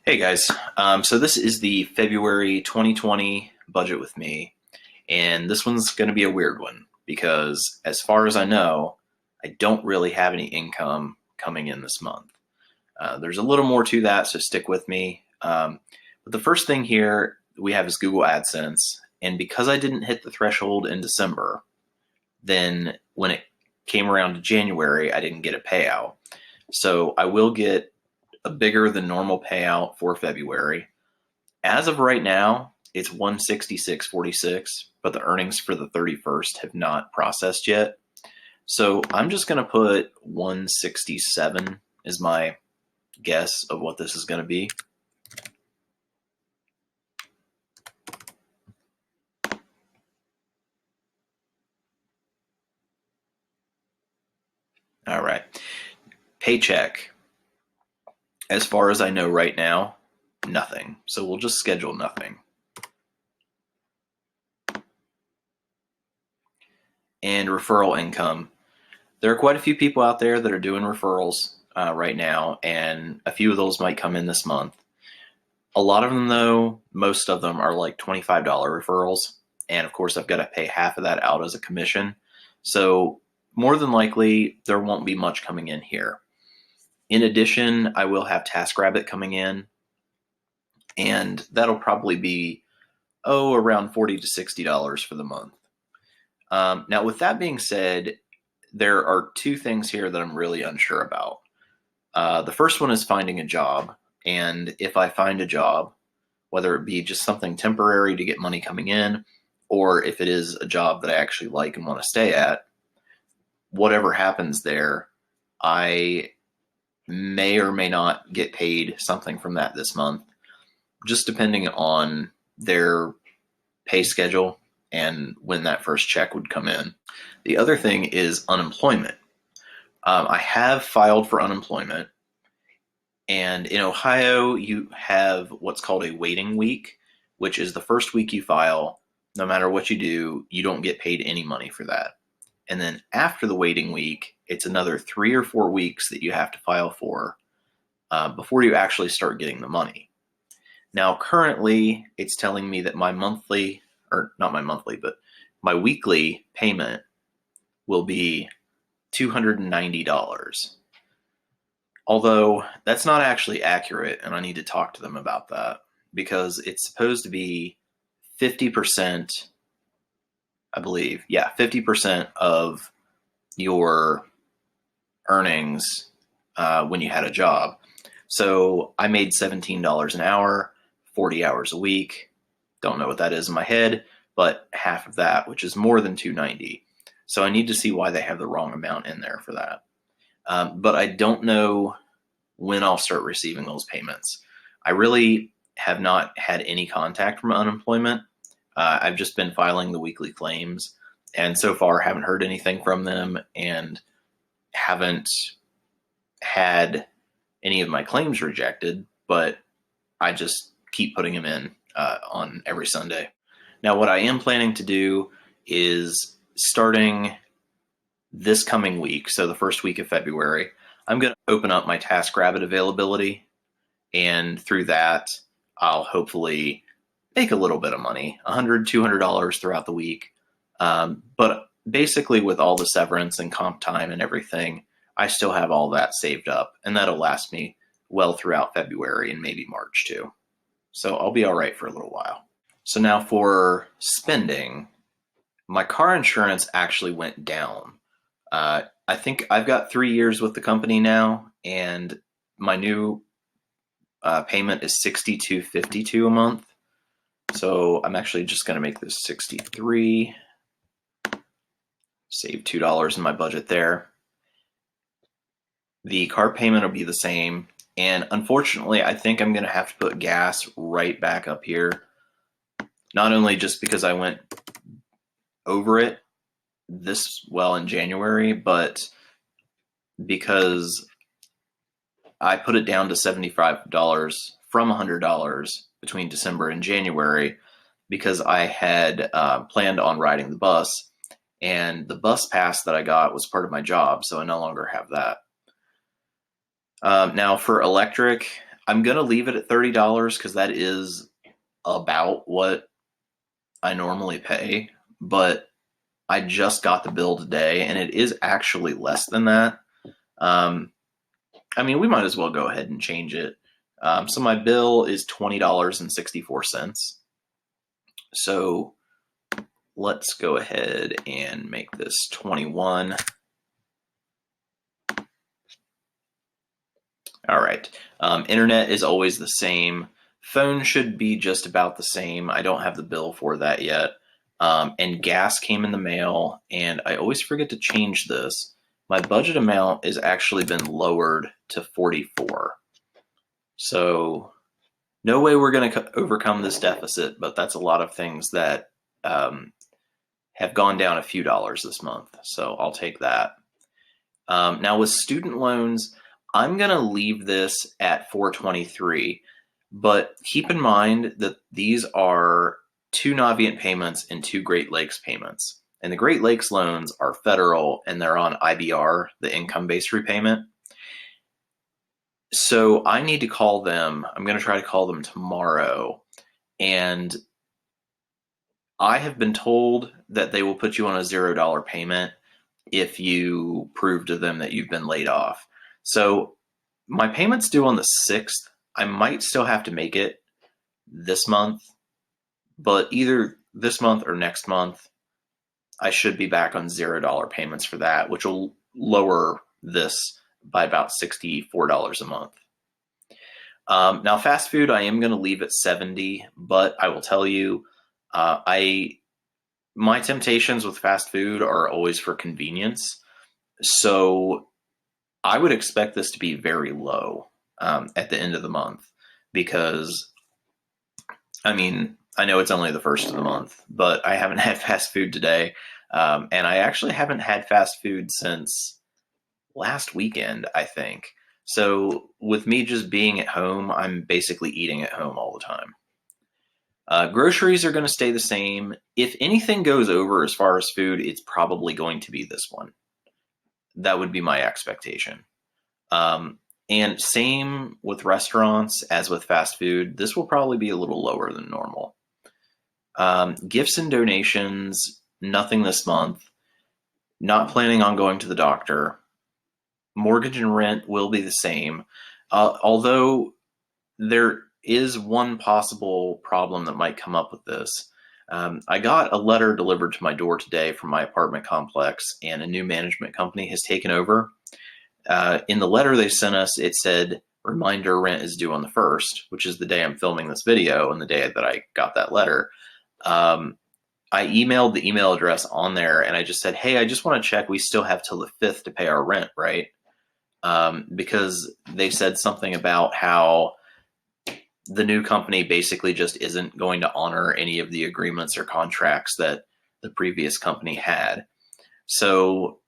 Hey guys, so this is the February 2020 budget with me, and this one's going to be a weird one because, as far as I know, I don't really have any income coming in this month. There's a little more to that, so stick with me. But the first thing here we have is Google AdSense, and because I didn't hit the threshold in December, then when it came around to January, I didn't get a payout. So I will get a bigger than normal payout for February. As of right now, it's 166.46, but the earnings for the 31st have not processed yet. So I'm just going to put 167 as my guess of what this is going to be. All right. Paycheck. As far as I know right now, nothing. So we'll just schedule nothing. And referral income. There are quite a few people out there that are doing referrals right now, and a few of those might come in this month. A lot of them, though, most of them are like $25 referrals. And of course, I've got to pay half of that out as a commission. So more than likely, there won't be much coming in here. In addition, I will have TaskRabbit coming in, and that'll probably be, around $40 to $60 for the month. Now, with that being said, there are two things here that I'm really unsure about. The first one is finding a job. And if I find a job, whether it be just something temporary to get money coming in, or if it is a job that I actually like and want to stay at, whatever happens there, I may or may not get paid something from that this month, just depending on their pay schedule and when that first check would come in. The other thing is unemployment. I have filed for unemployment. And in Ohio, you have what's called a waiting week, which is the first week you file. No matter what you do, you don't get paid any money for that. And then after the waiting week, it's another 3 or 4 weeks that you have to file for before you actually start getting the money. Now, currently, it's telling me that my monthly, or not my monthly, but my weekly payment will be $290. Although that's not actually accurate, and I need to talk to them about that because it's supposed to be 50%, I believe. Yeah, 50% of your earnings when you had a job. So I made $17 an hour, 40 hours a week. Don't know what that is in my head, but half of that, which is more than $290. So I need to see why they have the wrong amount in there for that. But I don't know when I'll start receiving those payments. I really have not had any contact from unemployment. I've just been filing the weekly claims, and so far haven't heard anything from them and haven't had any of my claims rejected, but I just keep putting them in on every Sunday. Now, what I am planning to do is starting this coming week, so the first week of February, I'm going to open up my TaskRabbit availability, and through that, I'll hopefully make a little bit of money, $100, $200 throughout the week. But basically, with all the severance and comp time and everything, I still have all that saved up, and that'll last me well throughout February and maybe March too. So I'll be all right for a little while. So now for spending, my car insurance actually went down. I think I've got 3 years with the company now, and my new payment is $62.52 a month. So I'm actually just going to make this 63. Save $2 in my budget there. The car payment will be the same, and unfortunately, I think I'm going to have to put gas right back up here. Not only just because I went over it in January, but because I put it down to $75 from $100 between December and January because I had planned on riding the bus, and the bus pass that I got was part of my job, so I no longer have that. Now for electric, I'm going to leave it at $30 because that is about what I normally pay, but I just got the bill today and it is actually less than that. I mean, we might as well go ahead and change it. So my bill is $20.64. So let's go ahead and make this 21. All right. Internet is always the same. Phone should be just about the same. I don't have the bill for that yet. And gas came in the mail, and I always forget to change this. My budget amount has actually been lowered to 44. So no way we're going to overcome this deficit, but that's a lot of things that have gone down a few dollars this month. So I'll take that. Now with student loans, I'm going to leave this at 423, but keep in mind that these are 2 Navient payments and 2 Great Lakes payments. And the Great Lakes loans are federal and they're on IBR, the income-based repayment. So I need to call them. I'm going to try to call them tomorrow. And I have been told that they will put you on a $0 payment if you prove to them that you've been laid off. So my payment's due on the 6th. I might still have to make it this month, but either this month or next month, I should be back on $0 payments for that, which will lower this by about $64 a month. Now, fast food, I am going to leave at 70, but I will tell you, my temptations with fast food are always for convenience. So I would expect this to be very low at the end of the month because, I mean, I know it's only the first of the month, but I haven't had fast food today. And I actually haven't had fast food since last weekend, I think. So with me just being at home, I'm basically eating at home all the time. Groceries are going to stay the same. If anything goes over as far as food, it's probably going to be this one. That would be my expectation. And same with restaurants as with fast food. This will probably be a little lower than normal. Gifts and donations, nothing this month. Not planning on going to the doctor. Mortgage and rent will be the same. Although there is one possible problem that might come up with this. I got a letter delivered to my door today from my apartment complex, and a new management company has taken over. In the letter they sent us, it said, reminder rent is due on the 1st, which is the day I'm filming this video and the day that I got that letter. I emailed the email address on there and I just said, hey, I just want to check we still have till the 5th to pay our rent, right? Because they said something about how the new company basically just isn't going to honor any of the agreements or contracts that the previous company had. So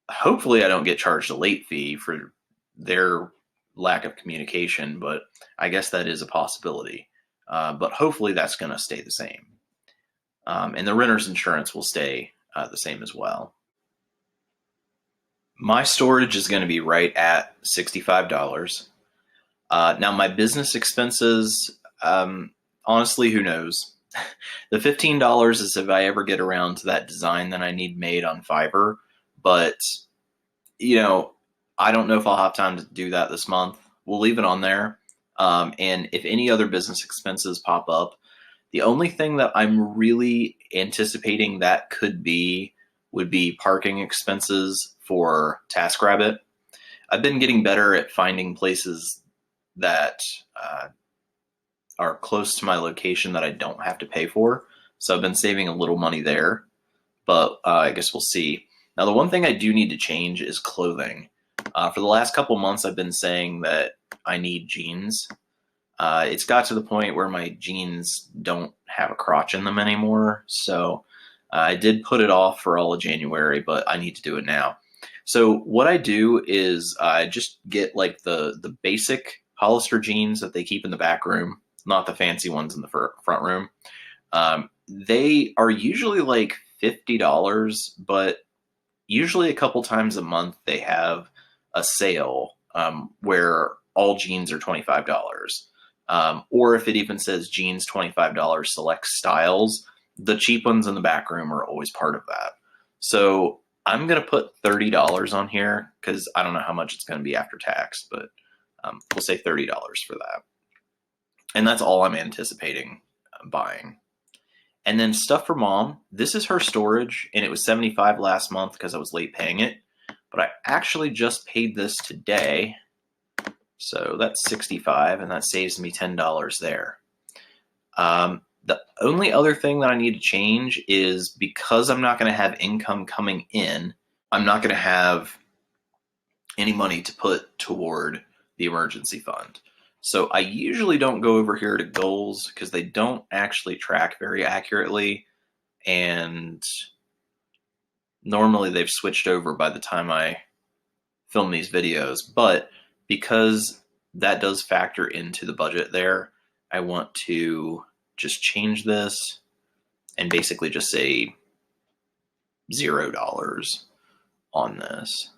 hopefully I don't get charged a late fee for their lack of communication, but I guess that is a possibility. But hopefully that's going to stay the same. And the renter's insurance will stay the same as well. My storage is going to be right at $65. Now my business expenses, honestly, who knows? The $15 is if I ever get around to that design that I need made on Fiverr, but I don't know if I'll have time to do that this month. We'll leave it on there. And if any other business expenses pop up, the only thing that I'm really anticipating that would be parking expenses for TaskRabbit. I've been getting better at finding places that are close to my location that I don't have to pay for. So I've been saving a little money there, but I guess we'll see. Now, the one thing I do need to change is clothing. For the last couple months, I've been saying that I need jeans. It's got to the point where my jeans don't have a crotch in them anymore. So I did put it off for all of January, but I need to do it now. So what I do is I just get like the basic Hollister jeans that they keep in the back room, not the fancy ones in the front room. They are usually like $50, but usually a couple times a month they have a sale where all jeans are $25. Or if it even says jeans $25, select styles, the cheap ones in the back room are always part of that. So I'm going to put $30 on here because I don't know how much it's going to be after tax, but we'll say $30 for that. And that's all I'm anticipating buying. And then stuff for mom. This is her storage, and it was $75 last month because I was late paying it. But I actually just paid this today. So that's $65, and that saves me $10 there. The only other thing that I need to change is because I'm not going to have income coming in, I'm not going to have any money to put toward the emergency fund. So I usually don't go over here to goals because they don't actually track very accurately. And normally they've switched over by the time I film these videos. But because that does factor into the budget there, I want to just change this and basically just say $0 on this.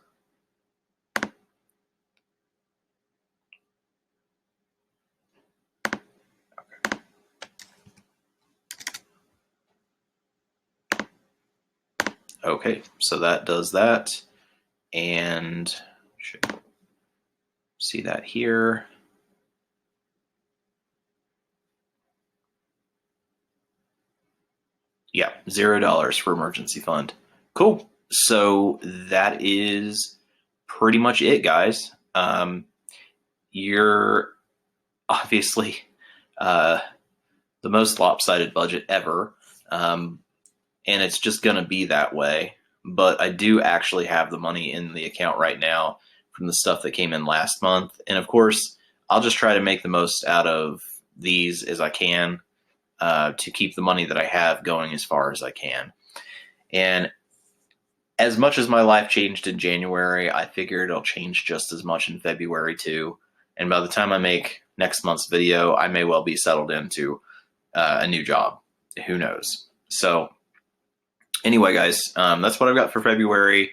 Okay, so that does that, and should see that here. Yeah, $0 for emergency fund. Cool. So that is pretty much it, guys. You're obviously the most lopsided budget ever. And it's just going to be that way. But I do actually have the money in the account right now from the stuff that came in last month. And of course, I'll just try to make the most out of these as I can to keep the money that I have going as far as I can. And as much as my life changed in January, I figured it'll change just as much in February too. And by the time I make next month's video, I may well be settled into a new job. Who knows? So anyway, guys, that's what I've got for February.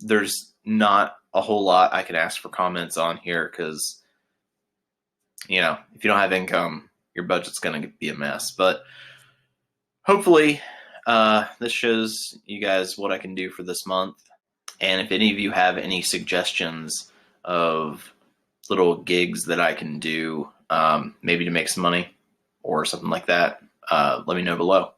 There's not a whole lot I can ask for comments on here because, you know, if you don't have income, your budget's going to be a mess. But hopefully this shows you guys what I can do for this month. And if any of you have any suggestions of little gigs that I can do, maybe to make some money or something like that, let me know below.